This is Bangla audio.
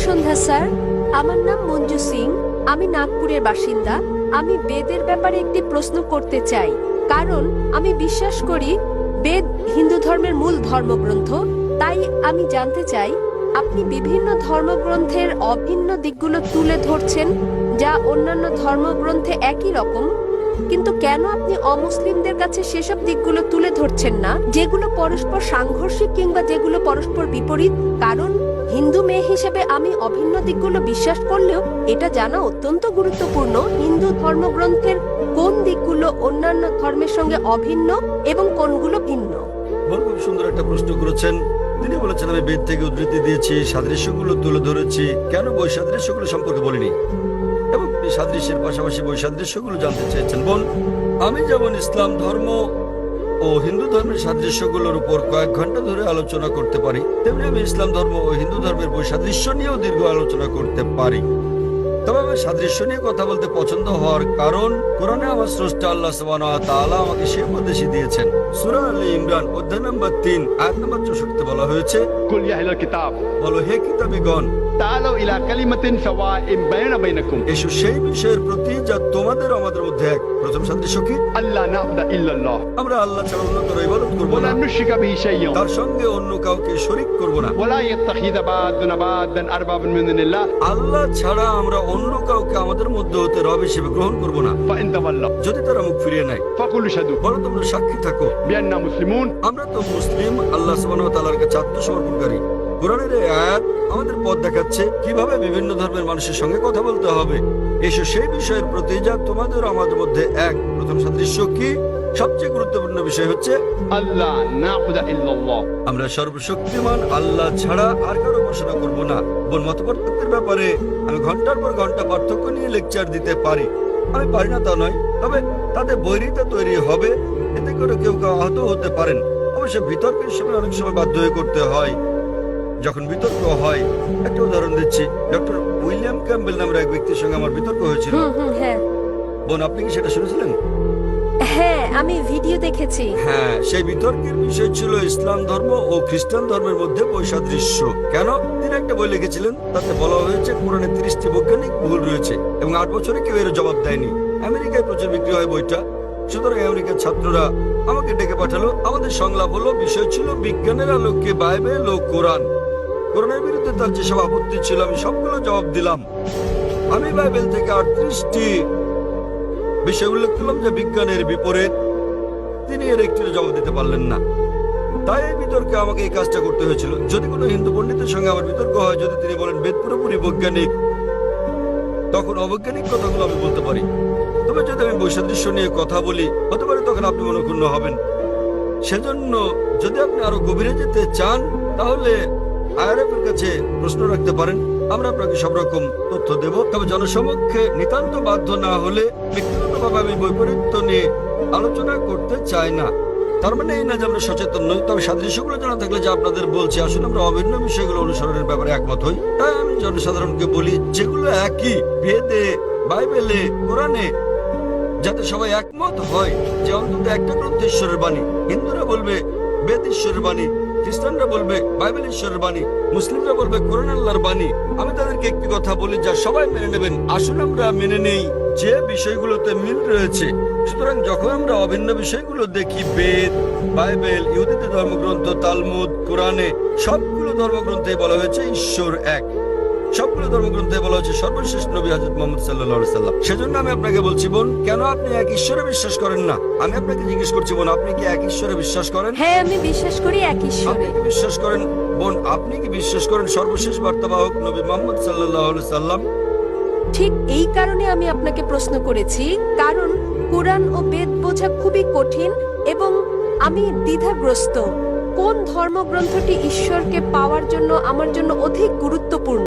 সন্ধ্যা স্যার, আমার নাম মঞ্জু সিং। আমি নাগপুরের বাসিন্দা। আমি বেদের ব্যাপারে একটি প্রশ্ন করতে চাই, কারণ আমি বিশ্বাস করি বেদ হিন্দু ধর্মের মূল ধর্মগ্রন্থ। তাই আমি জানতে চাই, আপনি বিভিন্ন ধর্মগ্রন্থের অভিন্ন দিকগুলো তুলে ধরছেন, যা অন্যান্য ধর্মগ্রন্থে একই রকম, কিন্তু কেন আপনি অমুসলিমদের কাছে সেসব দিকগুলো তুলে ধরছেন না, যেগুলো পরস্পর সাংঘর্ষিক কিংবা যেগুলো পরস্পর বিপরীত? কারণ হিন্দু মেয়ে হিসেবে আমি অভিন্ন দিকগুলো বিশ্বাস করলেও এটা জানা অত্যন্ত গুরুত্বপূর্ণ হিন্দু ধর্মগ্রন্থের কোন দিকগুলো অন্যান্য ধর্মের সঙ্গে অভিন্ন এবং কোনগুলো ভিন্ন। খুব সুন্দর একটা প্রশ্ন করেছেন। তিনি বলেছেন আমি বেদ থেকে উদ্ধৃতি দিয়েছি, সাদৃশ্যগুলো তুলে ধরেছি, কেন বৈসাদৃশ্যগুলো সম্পর্কে বলিনি, এবং তিনি সাদৃশ্যের পাশাপাশি বৈসাদৃশ্যগুলো জানতে চেয়েছেন। বোন, আমি যেমন ইসলাম ধর্ম ও হিন্দু ধর্মের সাদৃশ্যগুলোর উপর কয়েক ঘন্টা ধরে আলোচনা করতে পারি, তেমনি আমি ইসলাম ধর্ম ও হিন্দু ধর্মের বৈসাদৃশ্য নিয়েও দীর্ঘ আলোচনা করতে পারি। তবে আমার সাদৃশ্য নিয়ে কথা বলতে পছন্দ হওয়ার কারণ, কোরআনে আমার স্রষ্টা আল্লাহ সুবহানাহু ওয়া তাআলা আমাকে সেই উপদেশই দিয়েছেন। সূরা আলে ইমরান অধ্যায় নম্বর 3 আয়াত নম্বর 64 বলা হয়েছে, কুল ইয়া আহলাল কিতাব, বলো হে কিতাবীগণ, তাআলাউ ইলা কালিমাতিন সাওয়াইন বাইনা বাইনাকুম, এসো সেই বিষয়ের প্রতি যা তোমাদের আমাদের মধ্যে এক। প্রথম সাদৃশ্য কি? আল্লাহ না'বুদা ইল্লাল্লাহ, আমরা আল্লাহ ছাড়া অন্য কারো ইবাদত করব ওয়া না, লা নুশরিকা বিহি শাইয়্যান, তার সঙ্গে অন্য কাউকে শরীক করব না। ওয়া লা ইয়াত্তাখিযা বা'দুনা বা'দান আরবাবান মিন দুনিল্লাহ, আল্লাহ ছাড়া আমরা অন্য কাউকে আমাদের মধ্যে হতে রব হিসেবে গ্রহণ করব না। ফাইন তাওয়াল্লাউ, যদি তারা মুখ ফিরিয়ে নেয়, ফাকুলু শাহাদু, বলো তোমরা সাক্ষী থাকো বিআন্না মুসলিমুন, আমরা তো মুসলিম, আল্লাহ সুবহানাহু ওয়া তাআলার কাছে আত্মসমর্পণকারী। কোরআনের এই আয়াত আমাদের পথ দেখাচ্ছে কিভাবে বিভিন্ন ধর্মের মানুষের সঙ্গে কথা বলতে হবে। এসো সেই বিষয়ের প্রতি যা তোমাদের আমাদের মধ্যে এক। প্রথম সাদৃশ্য কি? সবচেয়ে গুরুত্বপূর্ণ বিষয় হচ্ছে আল্লাহ না'বুদা ইল্লাল্লাহ, আমরা সর্বশক্তিমান আল্লাহ ছাড়া আর কারো উপাসনা করব না। বোন, মতপার্থক্যের ব্যাপারে আমি ঘন্টার পর ঘন্টা পার্থক্য নিয়ে লেকচার দিতে পারি। আমি পারি না তা নয়, তবে তাতে বৈরিতা তৈরি হবে, এতে করে কেউ কেউ আহত হতে পারেন। অবশ্য বিতর্কের সময় অনেক সময় বাধ্য হয়ে করতে হয়। যখন বিতর্ক হয়, একটা উদাহরণ দিচ্ছি, ডক্টর উইলিয়াম ক্যাম্বেল নামের এক ব্যক্তির সঙ্গে আমার বিতর্ক হয়েছিল। হ্যাঁ বোন, আপনি কি সেটা শুনেছিলেন? হ্যাঁ, আমি ভিডিও দেখেছি। হ্যাঁ, সেই বিতর্কের বিষয় ছিল ইসলাম ধর্ম ও খ্রিস্টান ধর্মের মধ্যে বৈসাদৃশ্য। কেন? তিনি একটা বই লিখেছিলেন, তাতে বলা হয়েছে কোরআনে 30টি বৈজ্ঞানিক ভুল রয়েছে, এবং 8 বছরে কেউ এর জবাব দেয়নি। আমেরিকায় প্রচুর বিক্রি হয় বইটা। সুতরাং আমেরিকার ছাত্ররা আমাকে ডেকে পাঠালো। আমাদের সংলাপ হলো, বিষয় ছিল বিজ্ঞানের আলোকে বাইবেল ও কোরআন। কোরআনের বিরুদ্ধে তার যেসব আপত্তি ছিল আমি সবগুলো জবাব দিলাম। আমি বাইবেল থেকে 38টি বিষয় উল্লেখ করলাম যা বিজ্ঞানের বিপরীত। তিনি এর একটির জবাব দিতে পারলেন না। তাই এই বিতর্কে আমাকে এই কাজটা করতে হয়েছিল। যদি কোনো হিন্দু পণ্ডিতের সঙ্গে আমার বিতর্ক হয়, যদি তিনি বলেন বেদ পুরোপুরি বৈজ্ঞানিক, তখন অবৈজ্ঞানিক কথাগুলো আমি বলতে পারি। তবে যদি আমি বৈসাদৃশ্য নিয়ে কথা বলি, হতে পারে তখন আপনি মনক্ষুণ্ণ হবেন। সেজন্য যদি আপনি আরো গভীরে যেতে চান, তাহলে IRF এর কাছে প্রশ্ন রাখতে পারেন। আমরা আপনাকে সব রকম তথ্য দেব। তবে জনসমক্ষে নিতান্ত বাধ্য না হলে ব্যক্তিগতভাবে আমি বৈপরীত্য নিয়ে আলোচনা করতে চাই না। তার মানে এই না যে আমরা সচেতন নই। তবে সাদৃশ্যগুলো জানা থাকলে যে আপনাদের বলছি, আসলে আমরা অভিন্ন বিষয়গুলো অনুসরণের ব্যাপারে একমত হই। তাই আমি জনসাধারণকে বলি, যেগুলো একই বেদে, বাইবেলে, কোরআনে, যাতে সবাই একমত হয় যে অন্তত একটা গ্রন্থ ঈশ্বরের বাণী। হিন্দুরা বলবে বেদ ঈশ্বরের বাণী, খ্রিস্টানরা বলবে বাইবেল ঈশ্বরের বাণী, মুসলিমরা বলবে কোরআন আল্লাহর বাণী। আমি তাদেরকে একটি কথা বলি যা সবাই মেনে নেবেন। আসুন আমরা মেনে নেই যে বিষয়গুলোতে মিল রয়েছে। সুতরাং যখন আমরা অভিন্ন বিষয়গুলো দেখি, বেদ, বাইবেল, ইহুদিদের ধর্মগ্রন্থ, তালমুদ, কোরআনে, সবগুলো ধর্মগ্রন্থে বলা হয়েছে ঈশ্বর এক। সবগুলো ধর্মগ্রন্থে বলা হচ্ছে সর্বশেষ নবী হযরত মুহাম্মদ সাল্লাল্লাহু আলাইহি সাল্লাম। সেজন্য আমি আপনাকে বলছি, বোন, কেন আপনি এক ঈশ্বরে বিশ্বাস করেন না? আমি আপনাকে জিজ্ঞেস করছি, বোন, আপনি কি এক ঈশ্বরে বিশ্বাস করেন? হ্যাঁ, আমি বিশ্বাস করি এক ঈশ্বরে। আপনি কি বিশ্বাস করেন, বোন, আপনি কি বিশ্বাস করেন সর্বশেষ বার্তাবাহক নবী মুহাম্মদ সাল্লাল্লাহু আলাইহি সাল্লাম? ঠিক এই কারণে আমি আপনাকে প্রশ্ন করেছি, কারণ কোরআন ও বেদ বোঝা খুবই কঠিন এবং আমি দ্বিধাগ্রস্ত। কোন ধর্মগ্রন্থটি ঈশ্বরকে পাওয়ার জন্য আমার জন্য অধিক গুরুত্বপূর্ণ?